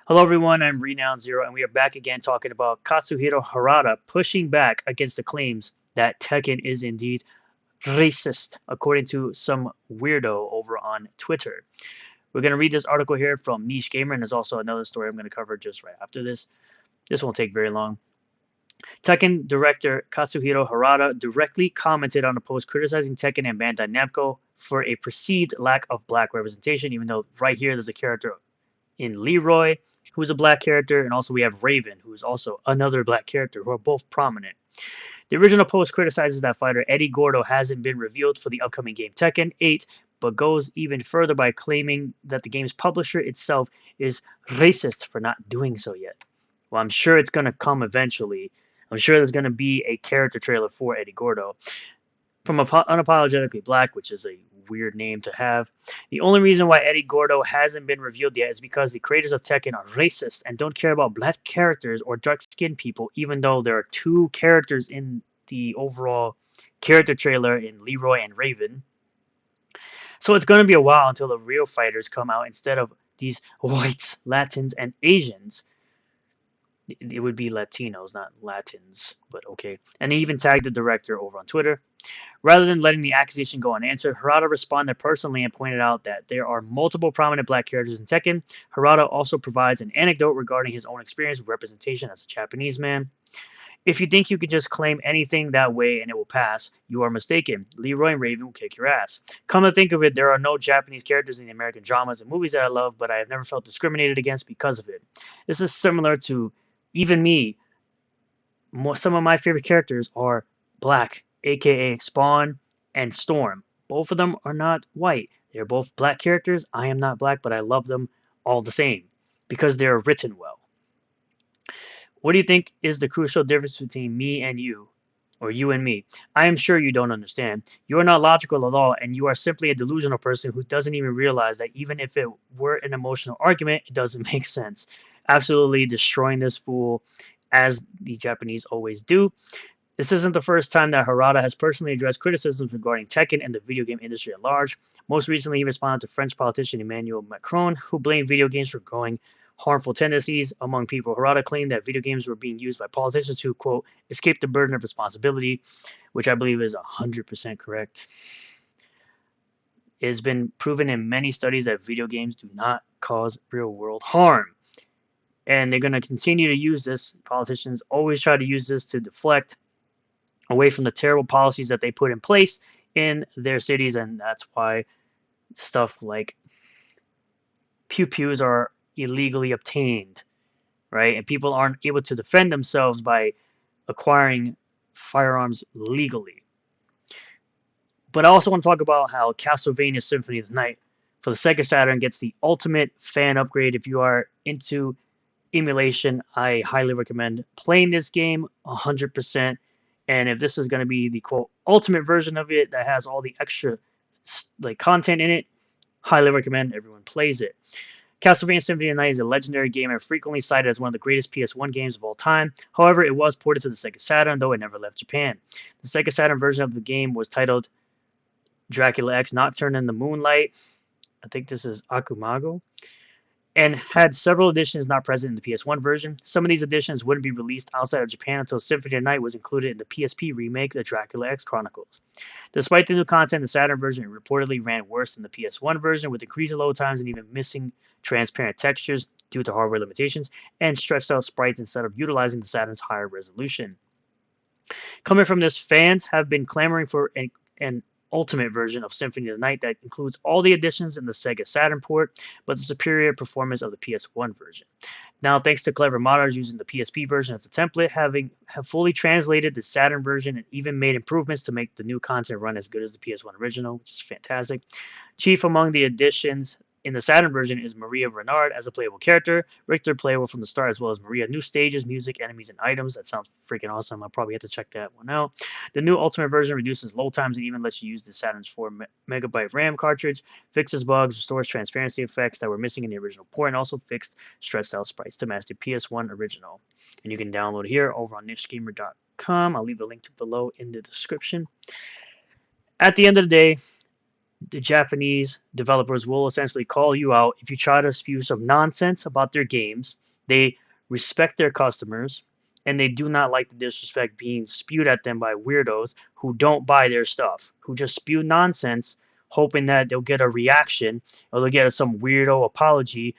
Hello everyone, I'm Renown Zero, and we are back again talking about Katsuhiro Harada pushing back against the claims that Tekken is indeed racist, according to some weirdo over on Twitter. We're going to read this article here from Niche Gamer, and there's also another story I'm going to cover just right after this. This won't take very long. Tekken director Katsuhiro Harada directly commented on a post criticizing Tekken and Bandai Namco for a perceived lack of black representation, even though right here there's a character in Leroy, who's a black character, and also we have Raven, who is also another black character, who are both prominent. The original post criticizes that fighter Eddie Gordo hasn't been revealed for the upcoming game Tekken 8, but goes even further by claiming that the game's publisher itself is racist for not doing so yet. Well, I'm sure it's going to come eventually. I'm sure there's going to be a character trailer for Eddie Gordo from Unapologetically Black, which is a weird name to have. The only reason why Eddie Gordo hasn't been revealed yet is because the creators of Tekken are racist and don't care about black characters or dark-skinned people, even though there are two characters in the overall character trailer in Leroy and Raven. So it's going to be a while until the real fighters come out instead of these whites, Latins, and Asians. It would be Latinos, not Latins, but okay. And he even tagged the director over on Twitter. Rather than letting the accusation go unanswered, Harada responded personally and pointed out that there are multiple prominent black characters in Tekken. Harada also provides an anecdote regarding his own experience with representation as a Japanese man. If you think you can just claim anything that way and it will pass, you are mistaken. Leroy and Raven will kick your ass. Come to think of it, there are no Japanese characters in the American dramas and movies that I love, but I have never felt discriminated against because of it. This is similar to even me. Some of my favorite characters are black, aka Spawn and Storm. Both of them are not white. They're both black characters. I am not black, but I love them all the same because they're written well. What do you think is the crucial difference between me and you, or you and me? I am sure you don't understand. You are not logical at all, and you are simply a delusional person who doesn't even realize that even if it were an emotional argument, it doesn't make sense. Absolutely destroying this fool, as the Japanese always do. This isn't the first time that Harada has personally addressed criticisms regarding Tekken and the video game industry at large. Most recently, he responded to French politician Emmanuel Macron, who blamed video games for growing harmful tendencies among people. Harada claimed that video games were being used by politicians to, quote, escape the burden of responsibility, which I believe is 100% correct. It has been proven in many studies that video games do not cause real world harm. And they're going to continue to use this. Politicians always try to use this to deflect away from the terrible policies that they put in place in their cities, and that's why stuff like pew pews are illegally obtained, right? And people aren't able to defend themselves by acquiring firearms legally. But I also want to talk about how Castlevania Symphony of the Night for the Sega Saturn gets the ultimate fan upgrade. If you are into emulation, I highly recommend playing this game 100%. And if this is going to be the quote ultimate version of it that has all the extra like content in it, highly recommend everyone plays it. Castlevania Symphony of the Night is a legendary game and frequently cited as one of the greatest PS1 games of all time. However, it was ported to the Sega Saturn, though it never left Japan. The Sega Saturn version of the game was titled Dracula X Nocturne in the Moonlight. I think this is Akumago, and had several editions not present in the PS1 version. Some of these editions wouldn't be released outside of Japan until Symphony of the Night was included in the PSP remake, The Dracula X Chronicles. Despite the new content, the Saturn version reportedly ran worse than the PS1 version, with increased load times and even missing transparent textures due to hardware limitations, and stretched out sprites instead of utilizing the Saturn's higher resolution. Coming from this, fans have been clamoring for an ultimate version of Symphony of the Night that includes all the additions in the Sega Saturn port, but the superior performance of the PS1 version. Now, thanks to clever modders using the PSP version as a template, have fully translated the Saturn version and even made improvements to make the new content run as good as the PS1 original, which is fantastic. Chief among the additions in the Saturn version is Maria Renard as a playable character, Richter playable from the start, as well as Maria. New stages, music, enemies, and items. That sounds freaking awesome. I'll probably have to check that one out. The new Ultimate version reduces load times and even lets you use the Saturn's 4 MB RAM cartridge, fixes bugs, restores transparency effects that were missing in the original port, and also fixed stretched out sprites to match the PS1 original. And you can download it here over on nichegamer.com. I'll leave the link to below in the description. At the end of the day, the Japanese developers will essentially call you out if you try to spew some nonsense about their games. They respect their customers, and they do not like the disrespect being spewed at them by weirdos who don't buy their stuff, who just spew nonsense, hoping that they'll get a reaction or they'll get some weirdo apology,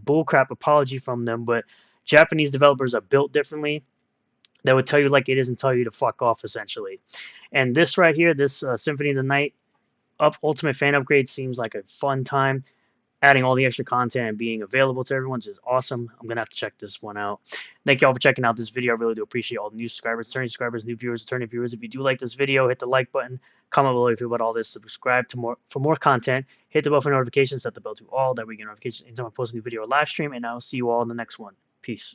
bullcrap apology from them. But Japanese developers are built differently. They would tell you like it is and tell you to fuck off, essentially. And this right here, this Symphony of the Night Ultimate Fan Upgrade seems like a fun time. Adding all the extra content and being available to everyone is awesome. I'm going to have to check this one out. Thank you all for checking out this video. I really do appreciate all the new subscribers, returning subscribers, new viewers, returning viewers. If you do like this video, hit the like button. Comment below if you feel about all this. Subscribe for more content. Hit the bell for notifications. Set the bell to all. That we get notifications anytime I post a new video or live stream. And I'll see you all in the next one. Peace.